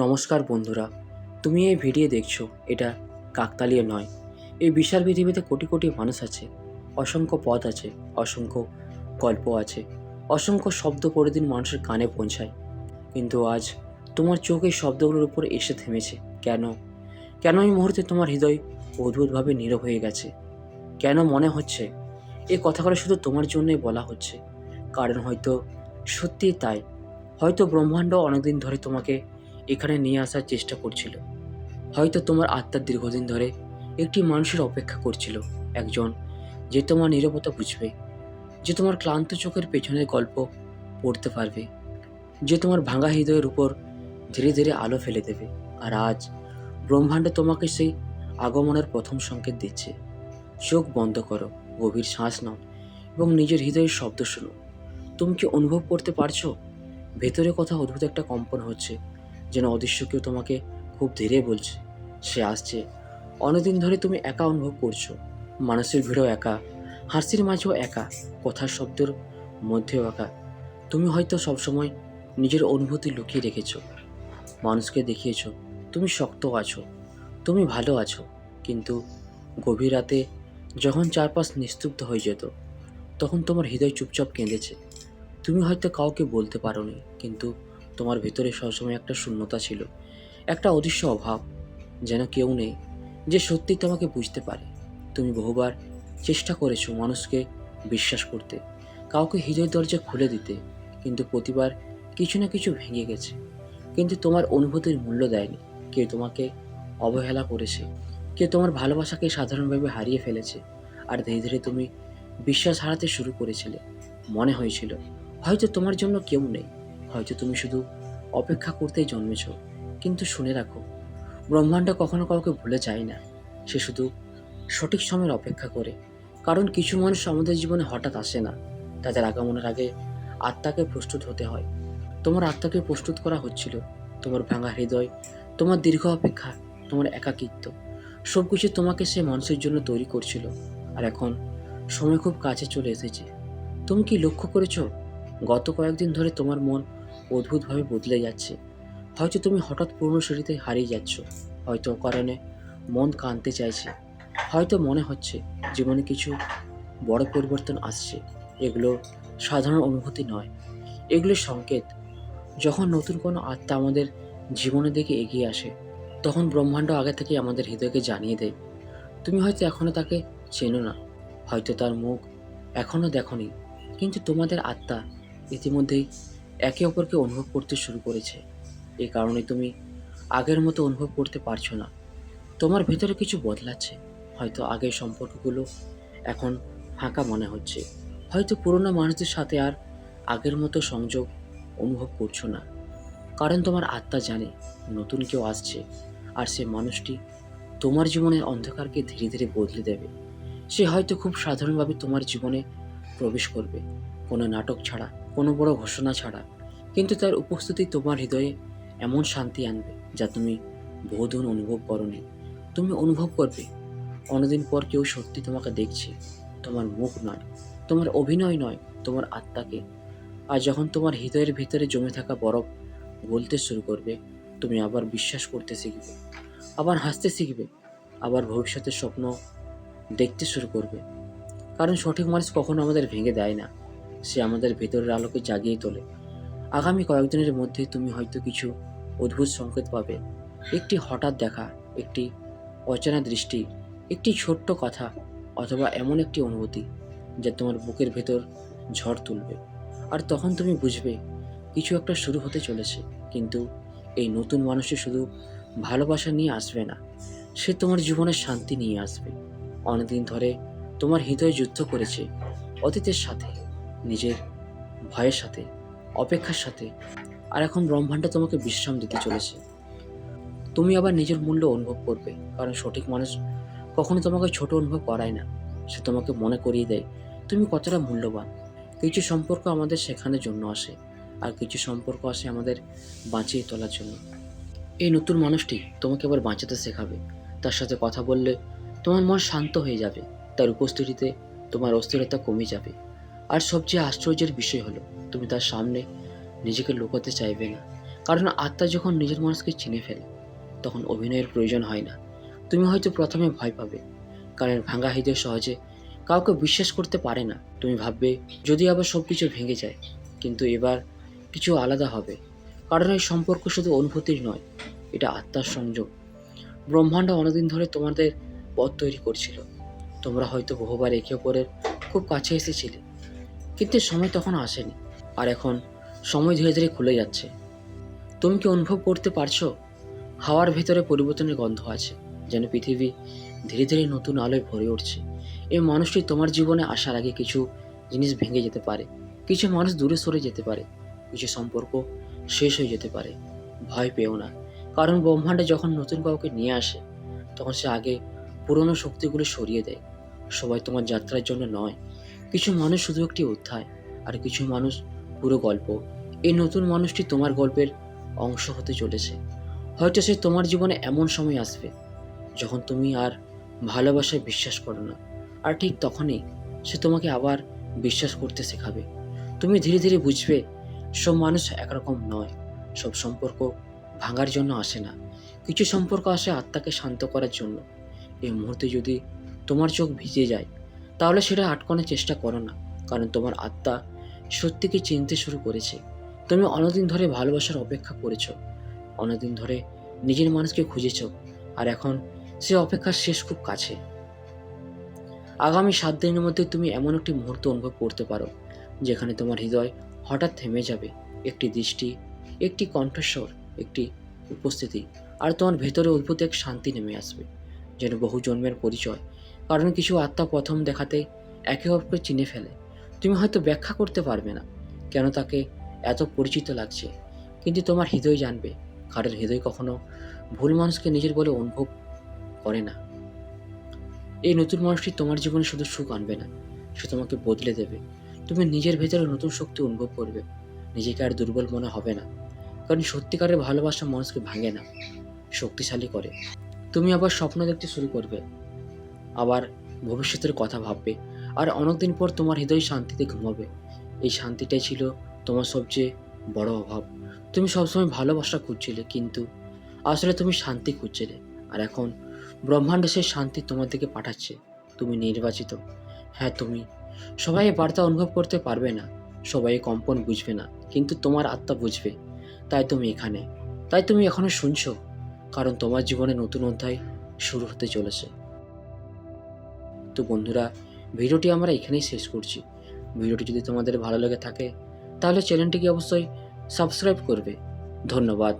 নমস্কার বন্ধুরা, তুমি এই ভিডিও দেখছো, এটা কাকতালীয় নয়। এই বিশাল পৃথিবীতে কোটি কোটি মানুষ আছে, অসংখ্য পথ আছে, অসংখ্য গল্প আছে, অসংখ্য শব্দ প্রতিদিন মানুষের কানে পৌঁছায়। কিন্তু আজ তোমার চোখ এই শব্দগুলোর উপর এসে থেমেছে। কেন? কেন এই মুহূর্তে তোমার হৃদয় অদ্ভুতভাবে নীরব হয়ে গেছে? কেন মনে হচ্ছে এই কথাগুলো শুধু তোমার জন্যই বলা হচ্ছে? কারণ হয়তো সত্যিই তাই। হয়তো ব্রহ্মাণ্ড অনেকদিন ধরে তোমাকে এখানে নিয়ে আসার চেষ্টা করছিল। হয়তো তোমার আত্মা দীর্ঘদিন ধরে একটি মানুষের অপেক্ষা করছিল, একজন যে তোমার নীরবতা বুঝবে, যে তোমার ক্লান্ত চোখের পেছনের গল্প পড়তে পারবে, যে তোমার ভাঙা হৃদয়ের উপর ধীরে ধীরে আলো ফেলে দেবে। আর আজ ব্রহ্মাণ্ড তোমাকে সেই আগমনের প্রথম সংকেত দিচ্ছে। চোখ বন্ধ করো, গভীর শ্বাস নাও এবং নিজের হৃদয়ের শব্দ শোনো। তুমি কি অনুভব করতে পারছো ভেতরে কোথাও অদ্ভুত একটা কম্পন হচ্ছে, যেন অদৃশ্য কেউ তোমাকে খুব ধীরে বলছে সে আসছে। অনেকদিন ধরে তুমি একা অনুভব করছো, মানুষের ভিড়ও একা, হাসির মাঝেও একা, কথার শব্দের মধ্যেও একা। তুমি হয়তো সবসময় নিজের অনুভূতি লুকিয়ে রেখেছো, মানুষকে দেখিয়েছো তুমি শক্ত আছো, তুমি ভালো আছো। কিন্তু গভীর রাতে যখন চারপাশ নিস্তব্ধ হয়ে যেত, তখন তোমার হৃদয় চুপচাপ কেঁদেছে। তুমি হয়তো কাউকে বলতে পারোনি, কিন্তু তোমার ভেতরে সবসময় একটা শূন্যতা ছিল, একটা অদৃশ্য অভাব, যেন কেউ নেই যে সত্যি তোমাকে বুঝতে পারে। তুমি বহুবার চেষ্টা করেছো মানুষকে বিশ্বাস করতে, কাউকে হৃদয় দরজা খুলে দিতে, কিন্তু প্রতিবার কিছু না কিছু ভেঙে গেছে। কিন্তু তোমার অনুভূতির মূল্য দেয়নি, কেউ তোমাকে অবহেলা করেছে, কেউ তোমার ভালোবাসাকে সাধারণভাবে হারিয়ে ফেলেছে। আর ধীরে ধীরে তুমি বিশ্বাস হারাতে শুরু করেছিলে। মনে হয়েছিল হয়তো তোমার জন্য কেউ নেই, হয়তো তুমি শুধু অপেক্ষা করতেই জন্মেছ। কিন্তু শুনে রাখো, ব্রহ্মাণ্ড কখনো কাউকে ভুলে যায় না, সে শুধু সঠিক সময়ের অপেক্ষা করে। কারণ কিছু মানুষ আমাদের জীবনে হঠাৎ আসে না, তাদের আগমনের আগে আত্মাকে প্রস্তুত হতে হয়। তোমার আত্মাকে প্রস্তুত করা হচ্ছিল, তোমার ভাঙা হৃদয়, তোমার দীর্ঘ অপেক্ষা, তোমার একাকিত্ব, সব কিছু তোমাকে সে মানুষের জন্য তৈরি করছিল। আর এখন সময় খুব কাছে চলে এসেছে। তুমি কি লক্ষ্য করেছো গত কয়েকদিন ধরে তোমার মন অদ্ভুতভাবে বদলে যাচ্ছে? হয়তো তুমি হঠাৎ পুরনো স্মৃতিতে হারিয়ে যাচ্ছ, হয়তো কারণে মন কাঁদতে চাইছে, হয়তো মনে হচ্ছে জীবনে কিছু বড় পরিবর্তন আসছে। এগুলো সাধারণ অনুভূতি নয়, এগুলো সংকেত। যখন নতুন কোনো আত্মা আমাদের জীবনের দিকে এগিয়ে আসে, তখন ব্রহ্মাণ্ড আগে থেকে আমাদের হৃদয়কে জানিয়ে দেয়। তুমি হয়তো এখনো তাকে চেনো না, হয়তো তার মুখ এখনো দেখোনি, কিন্তু তোমাদের আত্মা ইতিমধ্যেই একে অপরকে অনুভব করতে শুরু করেছে। এই কারণে তুমি আগের মতো অনুভব করতে পারছো না, তোমার ভেতরে কিছু বদলাচ্ছে। হয়তো আগের সম্পর্কগুলো এখন ফাঁকা মনে হচ্ছে, হয়তো পুরোনো মানুষদের সাথে আর আগের মতো সংযোগ অনুভব করছো না। কারণ তোমার আত্মা জানে নতুন কেউ আসছে, আর সে মানুষটি তোমার জীবনের অন্ধকারকে ধীরে ধীরে বদলে দেবে। সে হয়তো খুব সাধারণভাবে তোমার জীবনে প্রবেশ করবে, কোনো নাটক ছাড়া, কোনো বড় ঘোষণা ছাড়া, কিন্তু তার উপস্থিতি তোমার হৃদয়ে এমন শান্তি আনবে যা তুমি বহুদিন অনুভব করনি। তুমি অনুভব করবে অনেকদিন পর কেউ সত্যি তোমাকে দেখছে, তোমার মুখ নয়, তোমার অভিনয় নয়, তোমার আত্মাকে। আর যখন তোমার হৃদয়ের ভিতরে জমে থাকা বরফ গলতে শুরু করবে, তুমি আবার বিশ্বাস করতে শিখবে, আবার হাসতে শিখবে, আবার ভবিষ্যতের স্বপ্ন দেখতে শুরু করবে। কারণ সঠিক মানুষ কখনো আমাদের ভেঙে দেয় না, সে আমাদের ভেতরের আলোকে জাগিয়ে তোলে। আগামী কয়েকদিনের মধ্যে তুমি হয়তো কিছু অদ্ভুত সংকেত পাবে, একটি হঠাৎ দেখা, একটি অচেনা দৃষ্টি, একটি ছোট্ট কথা, অথবা এমন একটি অনুভূতি যা তোমার বুকের ভেতর ঝড় তুলবে। আর তখন তুমি বুঝবে কিছু একটা শুরু হতে চলেছে। কিন্তু এই নতুন মানুষটি শুধু ভালোবাসা নিয়ে আসবে না, সে তোমার জীবনে শান্তি নিয়ে আসবে। অনেকদিন ধরে তোমার হৃদয় যুদ্ধ করেছে অতীতের সাথে, নিজের ভয়ের সাথে, অপেক্ষার সাথে। আর এখন ব্রহ্মাণ্ড তোমাকে বিশ্রাম দিতে চলেছে। তুমি আবার নিজের মূল্য অনুভব করবে, কারণ সঠিক মানুষ কখনো তোমাকে ছোট অনুভব করায় না, সে তোমাকে মনে করিয়ে দেয় তুমি কতটা মূল্যবান। কিছু সম্পর্ক আমাদের শেখানোর জন্য আসে, আর কিছু সম্পর্ক আসে আমাদের বাঁচিয়ে তোলার জন্য। এই নতুন মানুষটি তোমাকে আবার বাঁচাতে শেখাবে। তার সাথে কথা বললে তোমার মন শান্ত হয়ে যাবে, তার উপস্থিতিতে তোমার অস্থিরতা কমে যাবে। আর সবচেয়ে আশ্চর্যের বিষয় হলো তুমি তার সামনে নিজেকে লুকাতে চাইবে না, কারণ আত্মা যখন নিজের মানুষকে চিনে ফেলে তখন অভিনয়ের প্রয়োজন হয় না। তুমি হয়তো প্রথমে ভয় পাবে, কারণ ভাঙা হৃদয় সহজে কাউকে বিশ্বাস করতে পারে না। তুমি ভাববে যদি আবার সব কিছু ভেঙে যায়, কিন্তু এবার কিছু আলাদা হবে। কারণ এই সম্পর্ক শুধু অনুভূতির নয়, এটা আত্মার সংযোগ। ব্রহ্মাণ্ড অনেকদিন ধরে তোমাদের পথ তৈরি করছিল। তোমরা হয়তো বহুবার একে অপরের খুব কাছে এসেছিলে, কিন্তু সময় তখন আসেনি। আর এখন সময় ধীরে ধীরে খুলে যাচ্ছে। তুমি কি অনুভব করতে পারছো? হাওয়ার ভেতরে পরিবর্তনের গন্ধ আছে, যেন পৃথিবী ধীরে ধীরে নতুন আলোয় ভরে উঠছে। এই মানুষটি তোমার জীবনে আসার আগে কিছু জিনিস ভেঙে যেতে পারে, কিছু মানুষ দূরে সরে যেতে পারে, কিছু সম্পর্ক শেষ হয়ে যেতে পারে। ভয় পেও না, কারণ ব্রহ্মাণ্ডে যখন নতুন কাউকে নিয়ে আসে তখন সে আগে পুরনো শক্তিগুলো সরিয়ে দেয়। সবাই তোমার যাত্রার জন্য নয়, কিছু মানুষ শুধু একটি অধ্যায়, আর কিছু মানুষ পুরো গল্প। এই নতুন মানুষটি তোমার গল্পের অংশ হতে চলেছে। হয়তো সে তোমার জীবনে এমন সময় আসবে যখন তুমি আর ভালোবাসায় বিশ্বাস করো না, আর ঠিক তখনই সে তোমাকে আবার বিশ্বাস করতে শেখাবে। তুমি ধীরে ধীরে বুঝবে সব মানুষ একরকম নয়, সব সম্পর্ক ভাঙার জন্য আসে না, কিছু সম্পর্ক আসে আত্মাকে শান্ত করার জন্য। এই মুহূর্তে যদি তোমার চোখ ভিজে যায়, তাহলে সেটা আটকানোর চেষ্টা করো না, কারণ তোমার আত্মা সত্যিকে চিনতে শুরু করেছে। তুমি অনেকদিন ধরে ভালোবাসার অপেক্ষা করেছো, অনেকদিন ধরে নিজের মানুষকে খুঁজেছ, আর এখন সে অপেক্ষার শেষ খুব কাছে। আগামী 7 দিনের মধ্যে তুমি এমন একটি মুহূর্ত অনুভব করতে পারো যেখানে তোমার হৃদয় হঠাৎ থেমে যাবে। একটি দৃষ্টি, একটি কণ্ঠস্বর, একটি উপস্থিতি, আর তোমার ভেতরে অদ্ভুত এক শান্তি নেমে আসবে, যেন বহু জন্মের পরিচয়। কারণ কিছু আত্মা প্রথম দেখাতে একে অপরকে চিনে ফেলে। তুমি হয়তো ব্যাখ্যা করতে পারবে না কেন তাকে এত পরিচিত লাগছে, কিন্তু তোমার হৃদয় জানবে, কারণ হৃদয় কখনো ভুল মানুষকে নিজের বলে অনুভব করে না। এই নতুন মানুষটি তোমার জীবনে শুধু সুখ আনবে না, সে তোমাকে বদলে দেবে। তুমি নিজের ভেতরে নতুন শক্তি অনুভব করবে, নিজেকে আর দুর্বল মনে হবে না। কারণ সত্যিকারের ভালোবাসা মানুষকে ভাঙে না, শক্তিশালী করে। তুমি আবার স্বপ্ন দেখতে শুরু করবে, আবার ভবিষ্যতের কথা ভাববে, আর অনেকদিন পর তোমার হৃদয় শান্তিতে ঘুমাবে। এই শান্তিটাই ছিল তোমার সবচেয়ে বড় অভাব। তুমি সবসময় ভালোবাসা খুঁজছিলে, কিন্তু আসলে তুমি শান্তি খুঁজছিলে। আর এখন ব্রহ্মাণ্ড সেই শান্তি তোমার দিকে পাঠাচ্ছে। তুমি নির্বাচিত। হ্যাঁ, তুমি। সবাই এই বার্তা অনুভব করতে পারবে না, সবাই এই কম্পন বুঝবে না, কিন্তু তোমার আত্মা বুঝবে। তাই তুমি এখানে, তাই তুমি এখনো শুনছো, কারণ তোমার জীবনে নতুন অধ্যায় শুরু হতে চলেছে। তো বন্ধুরা, ভিডিওটি আমরা এখানেই শেষ করছি। ভিডিওটি যদি তোমাদের ভালো লেগে থাকে তাহলে চ্যানেলটিকে অবশ্যই সাবস্ক্রাইব করবে। ধন্যবাদ।